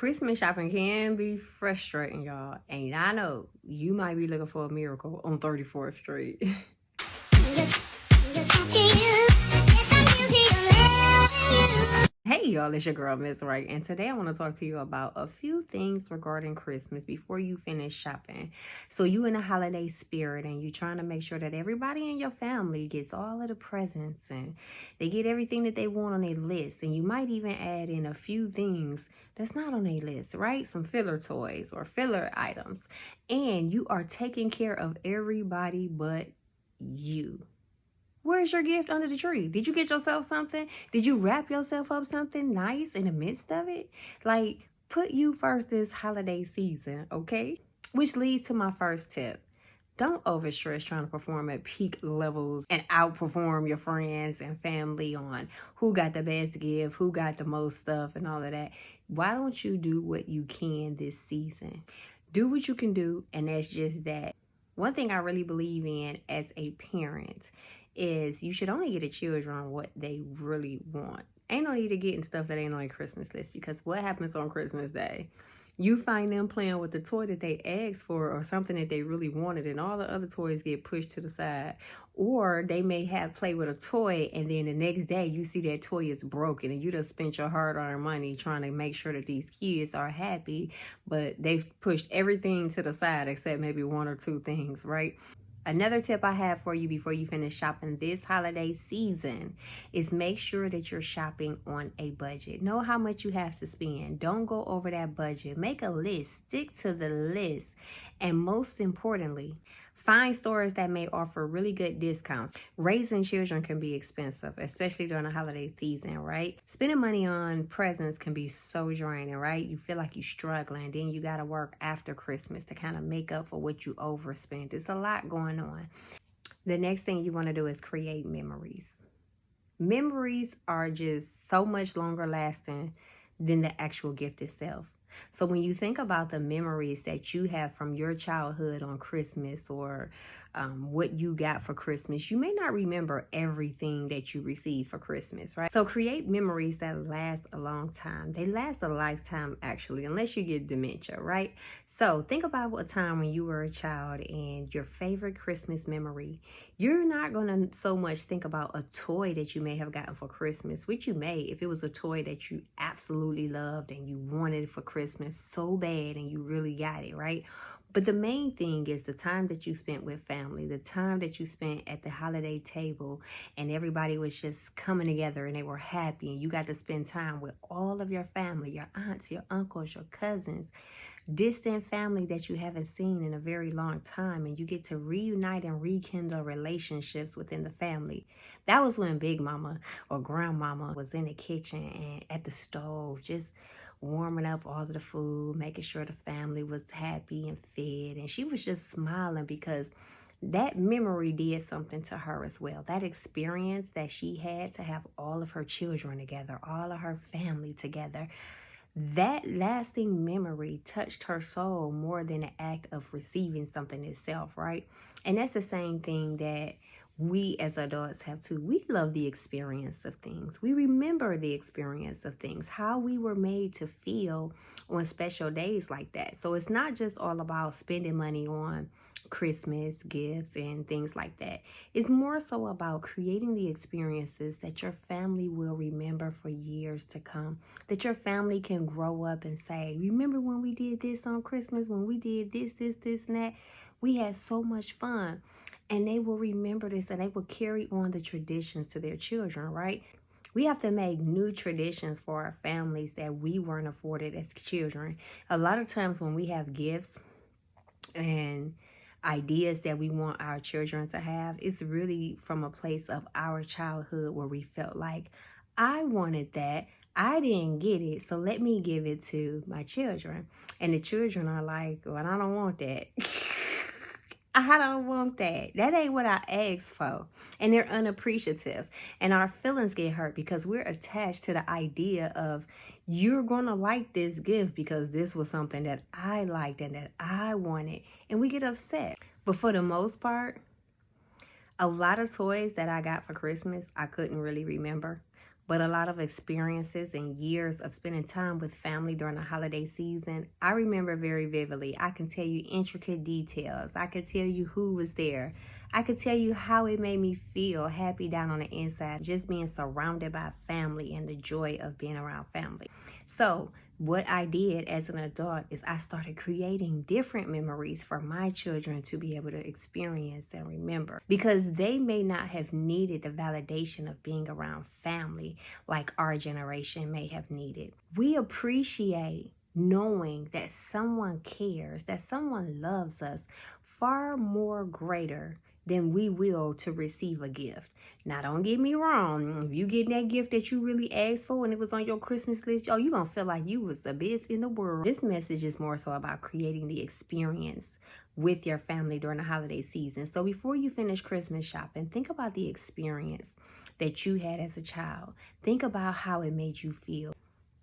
Christmas shopping can be frustrating, y'all. And I know you might be looking for a miracle on 34th Street. Hey y'all, it's your girl Miss Right, and today I want to talk to you about a few things regarding Christmas before you finish shopping. So you in a holiday spirit and you trying to make sure that everybody in your family gets all of the presents and they get everything that they want on their list, and you might even add in a few things that's not on their list, right? Some filler toys or filler items, and you are taking care of everybody but you. Where's your gift under the tree? Did you get yourself something? Did you wrap yourself up something nice in the midst of it? Like, put you first this holiday season, okay? Which leads to my first tip. Don't overstress trying to perform at peak levels and outperform your friends and family on who got the best gift, who got the most stuff, and all of that. Why don't you do what you can this season? Do what you can do, and that's just that. One thing I really believe in as a parent is you should only get the children what they really want. Ain't no need to getting stuff that ain't on a Christmas list, because what happens on Christmas Day? You find them playing with the toy that they asked for or something that they really wanted, and all the other toys get pushed to the side. Or they may have played with a toy, and then the next day you see that toy is broken, and you just spent your hard-earned money trying to make sure that these kids are happy, but they've pushed everything to the side except maybe one or two things, right? Another tip I have for you before you finish shopping this holiday season is make sure that you're shopping on a budget. Know how much you have to spend. Don't go over that budget. Make a list. Stick to the list. And most importantly, find stores that may offer really good discounts. Raising children can be expensive, especially during the holiday season, right? Spending money on presents can be so draining, right? You feel like you're struggling. Then you got to work after Christmas to kind of make up for what you overspent. It's a lot going on. The next thing you want to do is create memories. Memories are just so much longer lasting than the actual gift itself. So when you think about the memories that you have from your childhood on Christmas, or what you got for Christmas, you may not remember everything that you received for Christmas, right? So create memories that last a long time. They last a lifetime, actually, unless you get dementia, right? So think about a time when you were a child and your favorite Christmas memory. You're not going to so much think about a toy that you may have gotten for Christmas, which you may if it was a toy that you absolutely loved and you wanted it for Christmas so bad and you really got it, right? But the main thing is the time that you spent with family, the time that you spent at the holiday table, and everybody was just coming together and they were happy, and you got to spend time with all of your family, your aunts, your uncles, your cousins, distant family that you haven't seen in a very long time, and you get to reunite and rekindle relationships within the family. That was when Big Mama or Grandmama was in the kitchen and at the stove, just warming up all of the food, making sure the family was happy and fed, and she was just smiling because that memory did something to her as well. That experience that she had to have all of her children together, all of her family together, that lasting memory touched her soul more than the act of receiving something itself, right? And that's the same thing that we as adults have too. We love the experience of things. We remember the experience of things, how we were made to feel on special days like that. So it's not just all about spending money on Christmas gifts and things like that. It's more so about creating the experiences that your family will remember for years to come, that your family can grow up and say, remember when we did this on Christmas, when we did this, and that? We had so much fun. And they will remember this, and they will carry on the traditions to their children, right? We have to make new traditions for our families that we weren't afforded as children. A lot of times when we have gifts and ideas that we want our children to have, it's really from a place of our childhood where we felt like, I wanted that. I didn't get it, so let me give it to my children. And the children are like, well, I don't want that. I don't want that. That ain't what I asked for. And they're unappreciative. And our feelings get hurt because we're attached to the idea of, you're going to like this gift because this was something that I liked and that I wanted. And we get upset. But for the most part, a lot of toys that I got for Christmas, I couldn't really remember. but a lot of experiences and years of spending time with family during the holiday season, I remember very vividly. I can tell you intricate details. I can tell you who was there. I could tell you how it made me feel happy down on the inside, just being surrounded by family and the joy of being around family. So what I did as an adult is I started creating different memories for my children to be able to experience and remember, because they may not have needed the validation of being around family like our generation may have needed. We appreciate knowing that someone cares, that someone loves us far more greater than we will to receive a gift. Now, don't get me wrong. If you get that gift that you really asked for and it was on your Christmas list, oh, you're going to feel like you was the best in the world. This message is more so about creating the experience with your family during the holiday season. So before you finish Christmas shopping, think about the experience that you had as a child. Think about how it made you feel.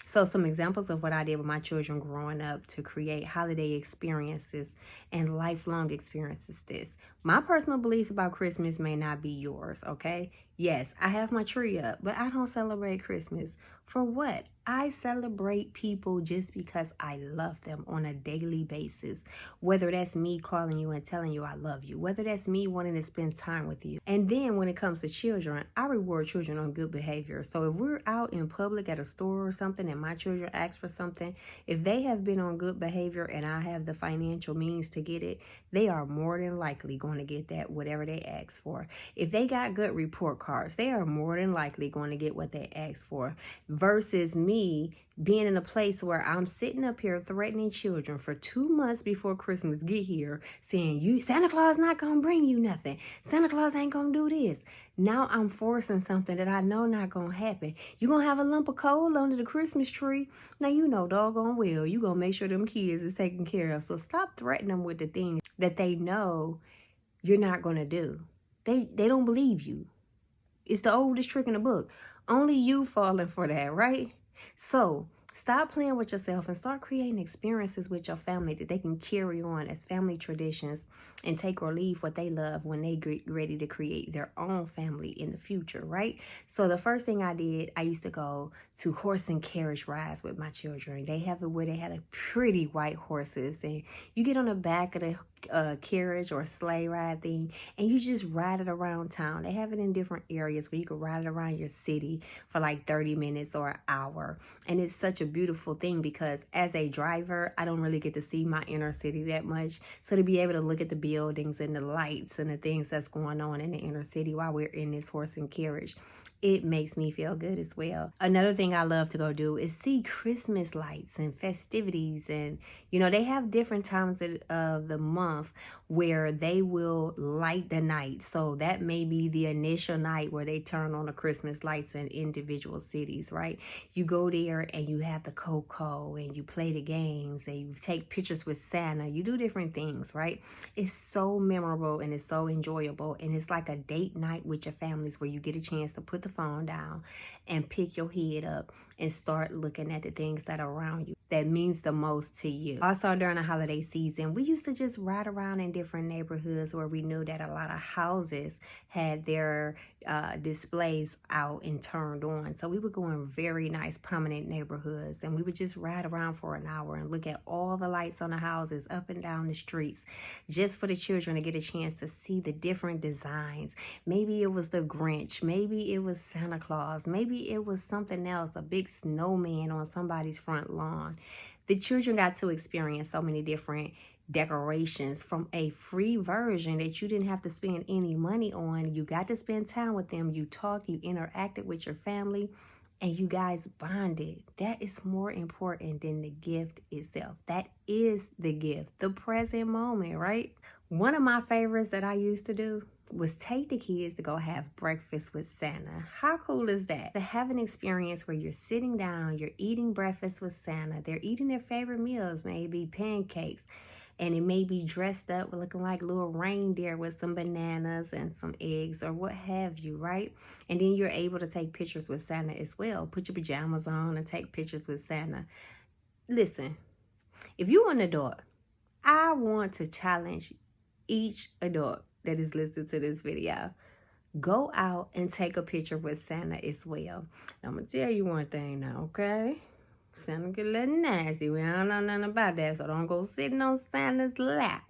So some examples of what I did with my children growing up to create holiday experiences and lifelong experiences. This. My personal beliefs about Christmas may not be yours, okay? Yes, I have my tree up, but I don't celebrate Christmas. For what? I celebrate people just because I love them on a daily basis. Whether that's me calling you and telling you I love you, whether that's me wanting to spend time with you. And then when it comes to children, I reward children on good behavior. So if we're out in public at a store or something and my children ask for something, if they have been on good behavior and I have the financial means to get it, they are more than likely going to get that, whatever they ask for. If they got good report cards, they are more than likely going to get what they ask for. Versus me being in a place where I'm sitting up here threatening children for 2 months before Christmas get here, saying, "You Santa Claus not gonna bring you nothing. Santa Claus ain't gonna do this." Now I'm forcing something that I know not gonna happen. You gonna have a lump of coal under the Christmas tree. Now you know doggone well you gonna make sure them kids is taken care of. So stop threatening them with the things that they know you're not gonna do. They don't believe you. It's the oldest trick in the book. Only you falling for that, right? So stop playing with yourself and start creating experiences with your family that they can carry on as family traditions and take or leave what they love when they get ready to create their own family in the future, right? So the first thing I did, I used to go to horse and carriage rides with my children. They have it where they had a pretty white horses and you get on the back of the carriage or sleigh ride thing and you just ride it around town. They have it in different areas where you can ride it around your city for like 30 minutes or an hour. And it's such a beautiful thing because as a driver, I don't really get to see my inner city that much. So to be able to look at the buildings and the lights and the things that's going on in the inner city while we're in this horse and carriage, it makes me feel good as well. Another thing I love to go do is see Christmas lights and festivities. And, they have different times of the month where they will light the night. So that may be the initial night where they turn on the Christmas lights in individual cities, right? You go there and you have the cocoa and you play the games and you take pictures with Santa. You do different things, right? It's so memorable and it's so enjoyable. And it's like a date night with your families where you get a chance to put the phone down and pick your head up and start looking at the things that are around you that means the most to you. Also during the holiday season, we used to just ride around in different neighborhoods where we knew that a lot of houses had their displays out and turned on. So we would go in very nice prominent neighborhoods and we would just ride around for an hour and look at all the lights on the houses up and down the streets just for the children to get a chance to see the different designs. Maybe it was the Grinch, maybe it was Santa Claus, maybe it was something else, a big snowman on somebody's front lawn. The children got to experience so many different decorations from a free version that you didn't have to spend any money on. You got to spend time with them. You talked, you interacted with your family, and you guys bonded. That is more important than the gift itself. That is the gift, the present moment, right? One of my favorites that I used to do was take the kids to go have breakfast with Santa. How cool is that? To have an experience where you're sitting down, you're eating breakfast with Santa. They're eating their favorite meals, maybe pancakes. And it may be dressed up looking like little reindeer with some bananas and some eggs or what have you, right? And then you're able to take pictures with Santa as well. Put your pajamas on and take pictures with Santa. Listen, if you're an adult, I want to challenge each adult that is listening to this video Go out and take a picture with Santa as well. I'm going to tell you one thing now, okay? Santa get a little nasty. We don't know nothing about that, so don't go sitting on Santa's lap.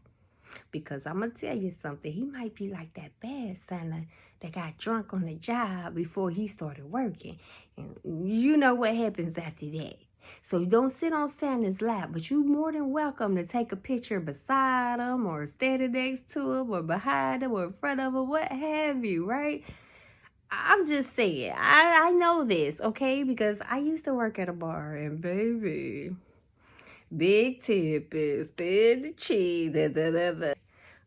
Because I'm going to tell you something. He might be like that bad Santa that got drunk on the job before he started working. And you know what happens after that. So don't sit on Santa's lap, but you more than welcome to take a picture beside him or standing next to him or behind him or in front of him, what have you, right? I'm just saying, I know this, okay? Because I used to work at a bar and baby, big tip is spin the cheese,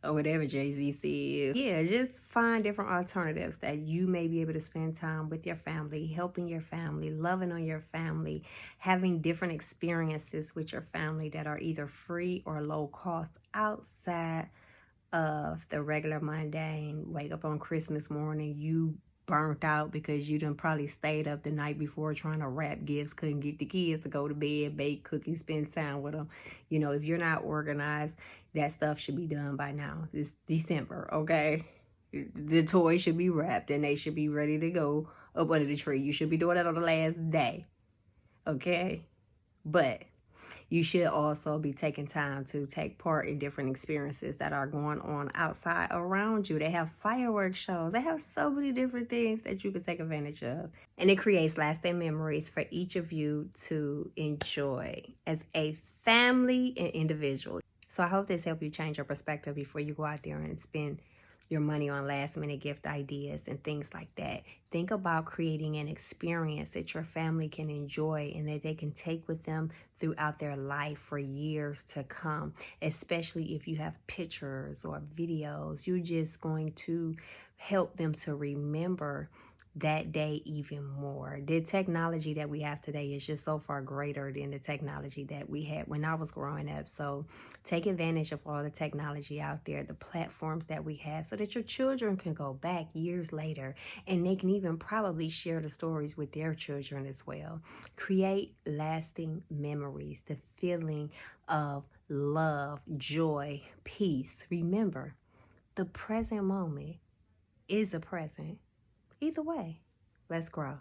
or whatever Jay-Z says. Yeah, just find different alternatives that you may be able to spend time with your family, helping your family, loving on your family, having different experiences with your family that are either free or low cost outside of the regular mundane. Wake up on Christmas morning, you burnt out because you done probably stayed up the night before trying to wrap gifts, couldn't get the kids to go to bed, bake cookies, spend time with them. You know, if you're not organized, that stuff should be done by now. It's December, okay? The toys should be wrapped and they should be ready to go up under the tree. You should be doing it on the last day, okay? But you should also be taking time to take part in different experiences that are going on outside around you. They have fireworks shows. They have so many different things that you can take advantage of. And it creates lasting memories for each of you to enjoy as a family and individual. So I hope this helped you change your perspective before you go out there and spend your money on last minute gift ideas and things like that. Think about creating an experience that your family can enjoy and that they can take with them throughout their life for years to come, especially if you have pictures or videos. You're just going to help them to remember that day even more. The technology that we have today is just so far greater than the technology that we had when I was growing up. So take advantage of all the technology out there, the platforms that we have, so that your children can go back years later and they can even probably share the stories with their children as well. Create lasting memories, the feeling of love, joy, peace. Remember, the present moment is a present. Either way, let's grow.